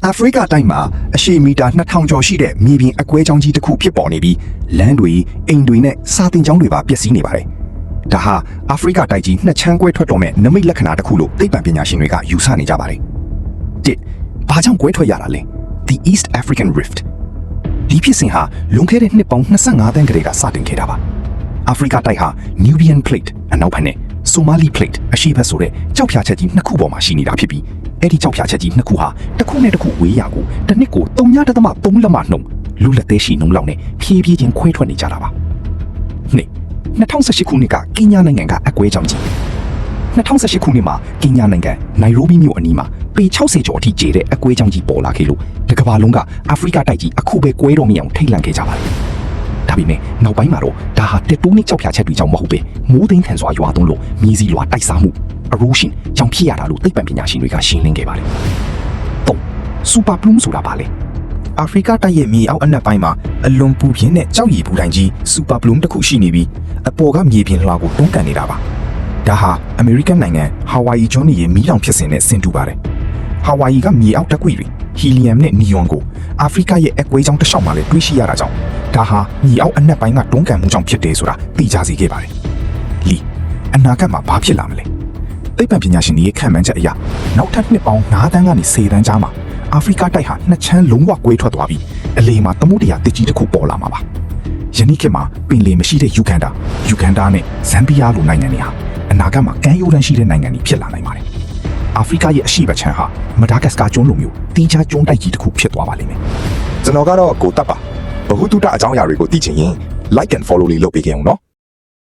အာဖရိကတိုင်းမှာအရှည်မီတာ2000ကျော်ရှိတဲ့မြေပြင်အကွဲကြောင်းကြီးတစ်ခုဖြစ်ပေါ်နေပြီးလမ်းတွေအိမ်တွေနဲ့စာသင်ကျောင်းတွေပါပျက်စီးနေပါတယ်။ဒါဟာအာဖရိကတိုက်ကြီးနှစ်ချမ်းကွဲထွက်တော်မဲ့နမိတ်လက္ခဏာတစ်ခုလို့သိပ္ပံပညာရှင်တွေကယူဆနေကြပါတယ်။တစ်ဘာကြောင့်ကွဲထွက်ရတာလဲ The East African Rift ဒီဖြစ်စဉ်ဟာလွန်ခဲ့တဲ့နှစ်ပေါင်း25သန်းကလေးကစတင်ခဲ့တာပါ။အာဖရိကတိုက်ဟာ Nubian Plate အနောက်ဘက်နဲ့ Somali Plate အရှေ့ဘက်ဆိုတဲ့ကြောက်ဖြာချက်ကြီးနှစ်ခုပေါ်မှာရှိနေတာဖြစ်ပြီးအဲ့ဒီကြောက်ဖြာချက်ကြီးနှစ်ခုဟာတစ်ခုနဲ့တစ်ခုဝေးရာကိုတစ်နှစ်ကို3.3လက်မနှုန်းလူလက်သေးရှိနှုန်းလောက်နဲ့ဖြည်းဖြည်းချင်းခွဲထွက်နေကြတာပါ။နှစ်2018ခုနှစ်ကကင်ညာနိုင်ငံကအကွဲကြောင်ကြီး2018ခုနှစ်မှာကင်ညာနိုင်ငံနိုင်ရိုဘီမြို့အနီးမှာပေ60ကျော်အထိကျတဲ့အကွဲကြောင်ကြီးပေါ်လာခဲ့လို့တကမ္ဘာလုံးကအာဖရိကတိုက်ကြီးအခုပဲကွဲတော့မရအောင်ထိတ်လန့်ခဲ့ကြပါတယ်။ဒါပေမဲ့နောက်ပိုင်းမှာတော့ဒါဟာတက်တိုးနဲ့ကြောက်ဖြာချက်တွေကြောင့်မဟုတ်ပဲမိုးသိမ်းထန်စွာရွာသွန်းလို့မြေစီလွာတိုက်စားမှု erosion ကြောင့်ဖြစ်ရတာလို့သိပ္ပံပညာရှင်တွေကရှင်းလင်းခဲ့ပါတယ်။3 super plume ဆိုတာပါလေအာဖရိကတိုက်ရဲ့မြေအောက်အနက်ပိုင်းမှာအလွန်ပူပြင်းတဲ့ကြောက်ရည်ပူတိုင်းကြီး super plume တစ်ခုရှိနေပြီးအပေါ်ကမြေပြင်လွှာကိုတွန်းကန်နေတာပါ။ဒါဟာအမေရိကန်နိုင်ငံဟာဝိုင်အီကျွန်းရဲ့မီးလောင်ဖြစ်စဉ်နဲ့ဆင်တူပါတယ်။ဟာဝိုင်အီကမြေအောက်တက်ကွေ့တွေဟီလီယမ်နဲ့နီယွန်ကိုအာဖရိကရဲ့အကွဲကြောင်းတစ်လျှောက်မှာလည်းတွေးရှိရတာကြောင့်ဒါဟာမြေအောက်အနက်ပိုင်းကတွန်းကန်မှုကြောင့်ဖြစ်တယ်ဆိုတာသိကြစေခဲ့ပါတယ်။လီအနာဂတ်မှာဘာဖြစ်လာမလဲ။သိပ္ပံပညာရှင်တွေရဲ့ခန့်မှန်းချက်အရနောက်ထပ်နှစ်ပေါင်း9တန်းကနေ10တန်းကြားမှာအာဖရိကတိုက်ဟာနှစ်ချမ်းလုံးဝကွဲထွက်သွားပြီးအလေမှာသမုဒ္ဒရာတစ်ကြီးတစ်ခုပေါ်လာမှာပါ။ယနေ့ခေတ်မှာပင်လယ်မရှိတဲ့ယူဂန်ဒါနဲ့ဇမ်ဘီယာလိုနိုင်ငံတွေဟာအနာဂတ်မှာကမ်းရိုးတန်းရှိတဲ့နိုင်ငံတွေဖြစ်လာနိုင်ပါတယ်။အာဖရိကရဲ့အရှေ့ဘက်ခြမ်းဟာမဒါဂတ်စကာကျွန်းလိုမျိုးတီးခြားကျွန်းတိုက်ကြီးတစ်ခုဖြစ်သွားပါလိမ့်မယ်။ကျွန်တော်ကတော့ကိုတပ်ပါ။ဘဟုတုတအကြောင်းအရာတွေကိုသိချင်ရင် like and follow လေးလုပ်ပေးကြအောင်နော်။